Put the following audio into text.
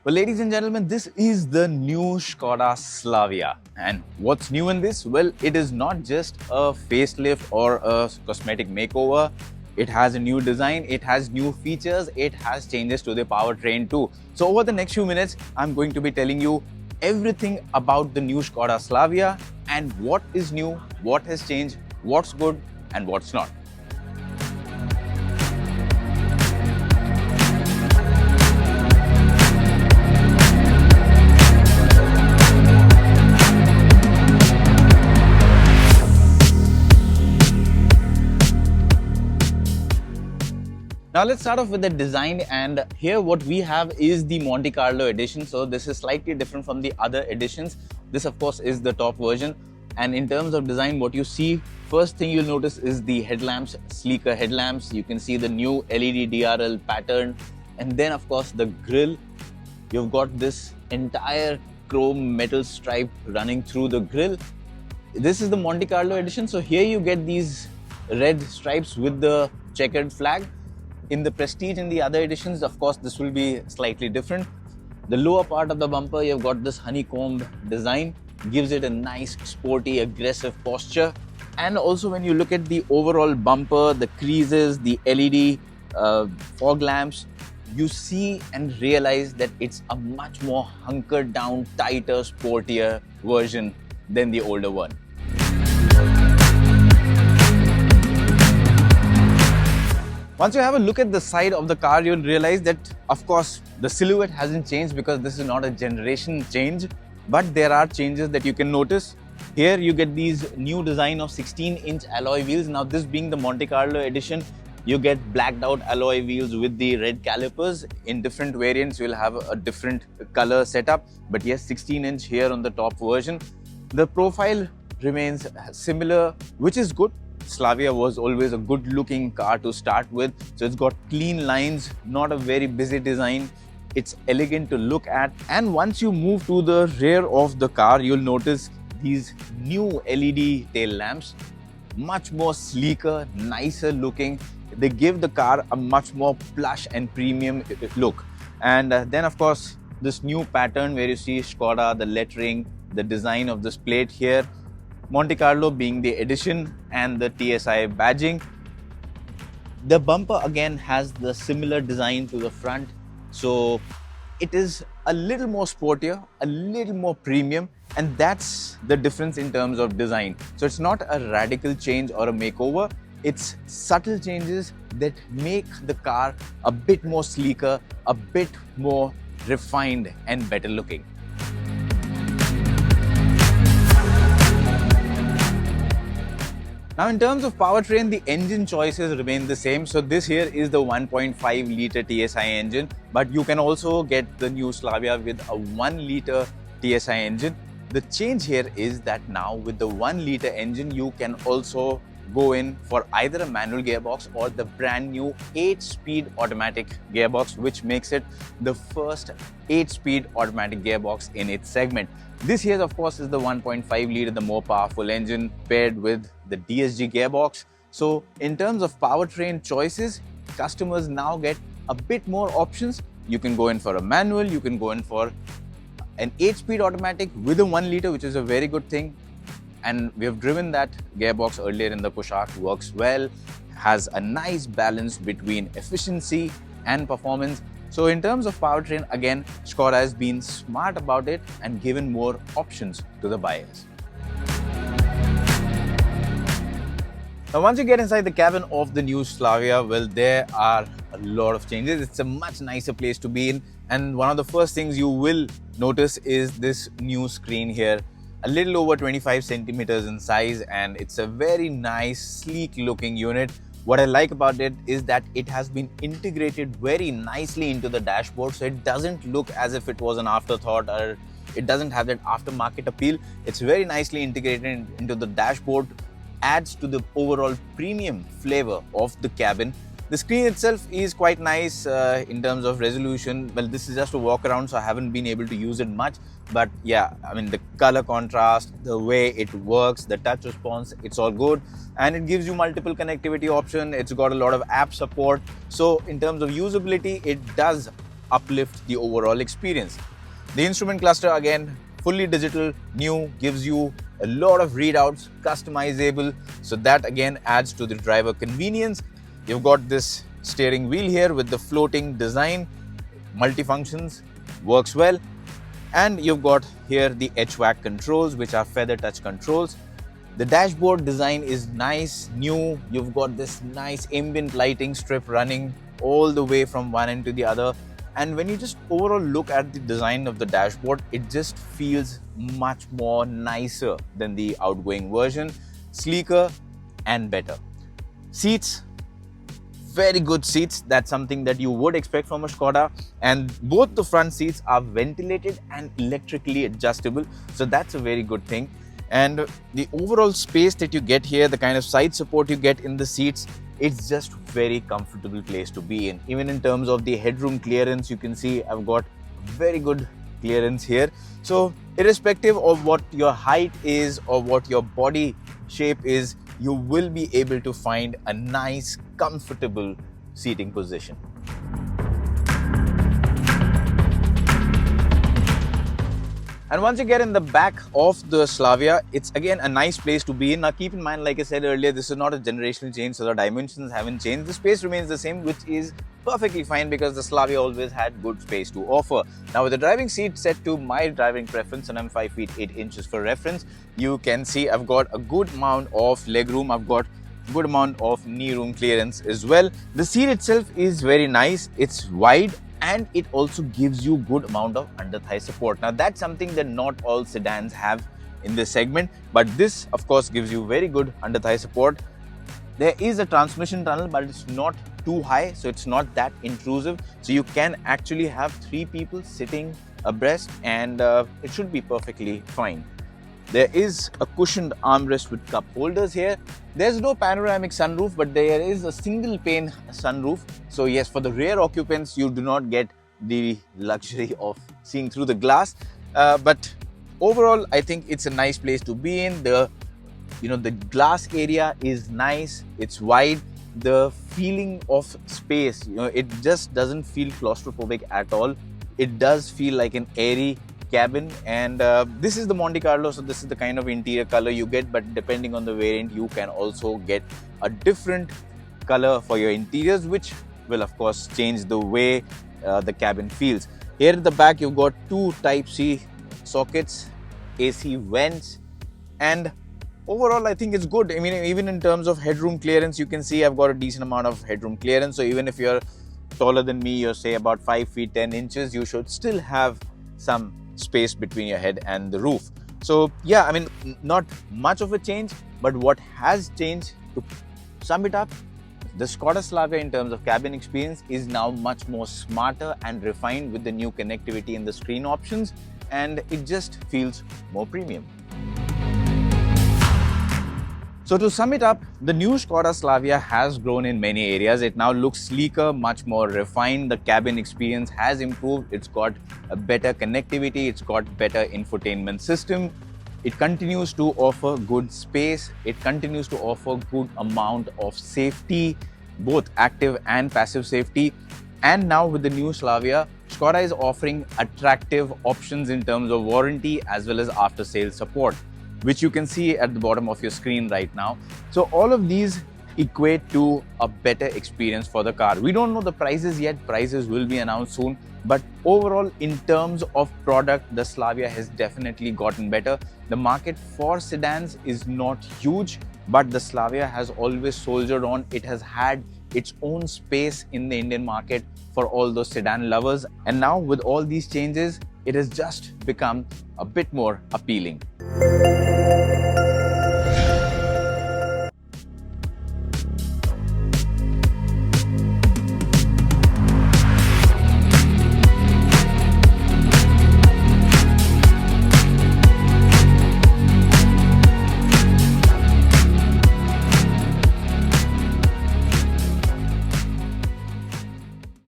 Well, ladies and gentlemen, this is the new Skoda Slavia. And what's new in this? Well, it is not just a facelift or a cosmetic makeover. It has a new design, it has new features, it has changes to the powertrain too. So over the next few minutes, I'm going to be telling you everything about the new Skoda Slavia and what is new, what has changed, what's good and what's not. Now let's start off with the design, and here what we have is the Monte Carlo edition. So this is slightly different from the other editions. This of course is the top version, and in terms of design, what you see, first thing you'll notice is the headlamps, sleeker headlamps. You can see the new LED DRL pattern, and then of course the grille. You've got this entire chrome metal stripe running through the grille. This is the Monte Carlo edition, so here you get these red stripes with the checkered flag. In the Prestige in the other editions, of course, this will be slightly different. The lower part of the bumper, you've got this honeycombed design, gives it a nice, sporty, aggressive posture. And also when you look at the overall bumper, the creases, the LED fog lamps, you see and realize that it's a much more hunkered down, tighter, sportier version than the older one. Once you have a look at the side of the car, you'll realize that, of course, the silhouette hasn't changed because this is not a generation change, but there are changes that you can notice. Here you get these new design of 16-inch alloy wheels. Now this being the Monte Carlo edition, you get blacked out alloy wheels with the red calipers. In different variants, you'll have a different color setup, but yes, 16-inch here on the top version. The profile remains similar, which is good. Slavia was always a good looking car to start with. So it's got clean lines, not a very busy design. It's elegant to look at. And once you move to the rear of the car, you'll notice these new LED tail lamps, much more sleeker, nicer looking. They give the car a much more plush and premium look. And then of course, this new pattern where you see Skoda, the lettering, the design of this plate here, Monte Carlo being the edition and the TSI badging. The bumper again has the similar design to the front. So it is a little more sportier, a little more premium, and that's the difference in terms of design. So it's not a radical change or a makeover. It's subtle changes that make the car a bit more sleeker, a bit more refined and better looking. Now in terms of powertrain, the engine choices remain the same. So this here is the 1.5 litre TSI engine, but you can also get the new Slavia with a 1 litre TSI engine. The change here is that now with the 1 litre engine, you can also go in for either a manual gearbox or the brand new 8-speed automatic gearbox, which makes it the first 8-speed automatic gearbox in its segment. This here, of course, is the 1.5 litre, the more powerful engine paired with the DSG gearbox. So in terms of powertrain choices, customers now get a bit more options. You can go in for a manual, you can go in for an 8-speed automatic with a 1 litre, which is a very good thing. And we have driven that gearbox earlier in the Poshak, works well, has a nice balance between efficiency and performance. So in terms of powertrain, again, Skoda has been smart about it and given more options to the buyers. Now once you get inside the cabin of the new Slavia, well, there are a lot of changes. It's a much nicer place to be in. And one of the first things you will notice is this new screen here. A little over 25 centimeters in size, and it's a very nice, sleek looking unit. What I like about it is that it has been integrated very nicely into the dashboard, so it doesn't look as if it was an afterthought or it doesn't have that aftermarket appeal. It's very nicely integrated into the dashboard, adds to the overall premium flavor of the cabin. The screen itself is quite nice in terms of resolution. Well, this is just a walk around, so I haven't been able to use it much. But yeah, I mean, the color contrast, the way it works, the touch response, it's all good. And it gives you multiple connectivity option. It's got a lot of app support. So in terms of usability, it does uplift the overall experience. The instrument cluster, again, fully digital, new, gives you a lot of readouts, customizable, so that again adds to the driver convenience. You've got this steering wheel here with the floating design, multifunctions, works well. And you've got here the HVAC controls, which are feather touch controls. The dashboard design is nice, new. You've got this nice ambient lighting strip running all the way from one end to the other. And when you just overall look at the design of the dashboard, it just feels much more nicer than the outgoing version, sleeker and better. Seats, very good seats. That's something that you would expect from a Skoda. And both the front seats are ventilated and electrically adjustable. So that's a very good thing. And the overall space that you get here, the kind of side support you get in the seats, it's just very comfortable place to be in. Even in terms of the headroom clearance, you can see I've got very good clearance here. So irrespective of what your height is or what your body shape is, you will be able to find a nice, comfortable seating position. And once you get in the back of the Slavia, it's again a nice place to be in. Now keep in mind, like I said earlier, this is not a generational change, so the dimensions haven't changed. The space remains the same, which is perfectly fine because the Slavia always had good space to offer. Now with the driving seat set to my driving preference, and I'm 5 feet 8 inches for reference, you can see I've got a good amount of legroom. I've got a good amount of knee room clearance as well. The seat itself is very nice. It's wide, and it also gives you good amount of under thigh support. Now that's something that not all sedans have in this segment, but this of course gives you very good under thigh support. There is a transmission tunnel, but it's not too high, so it's not that intrusive. So you can actually have 3 people sitting abreast, and it should be perfectly fine. There is a cushioned armrest with cup holders here. There's no panoramic sunroof, but there is a single pane sunroof. So yes, for the rear occupants, you do not get the luxury of seeing through the glass. But overall, I think it's a nice place to be in. The glass area is nice. It's wide. The feeling of space, it just doesn't feel claustrophobic at all. It does feel like an airy cabin, and this is the Monte Carlo, so this is the kind of interior color you get, but depending on the variant you can also get a different color for your interiors, which will of course change the way the cabin feels. Here at the back you've got 2 Type-C sockets, AC vents, and overall I think it's good. I mean, even in terms of headroom clearance, you can see I've got a decent amount of headroom clearance. So even if you're taller than me, you're say about 5 feet 10 inches, you should still have some space between your head and the roof. So yeah, I mean, not much of a change, but what has changed, to sum it up, the Skoda Slavia in terms of cabin experience is now much more smarter and refined with the new connectivity and the screen options, and it just feels more premium. So to sum it up, the new Skoda Slavia has grown in many areas. It now looks sleeker, much more refined. The cabin experience has improved. It's got a better connectivity. It's got better infotainment system. It continues to offer good space. It continues to offer good amount of safety, both active and passive safety. And now with the new Slavia, Skoda is offering attractive options in terms of warranty as well as after-sales support, which you can see at the bottom of your screen right now. So all of these equate to a better experience for the car. We don't know the prices yet. Prices will be announced soon. But overall, in terms of product, the Slavia has definitely gotten better. The market for sedans is not huge, but the Slavia has always soldiered on. It has had its own space in the Indian market for all those sedan lovers. And now with all these changes, it has just become a bit more appealing.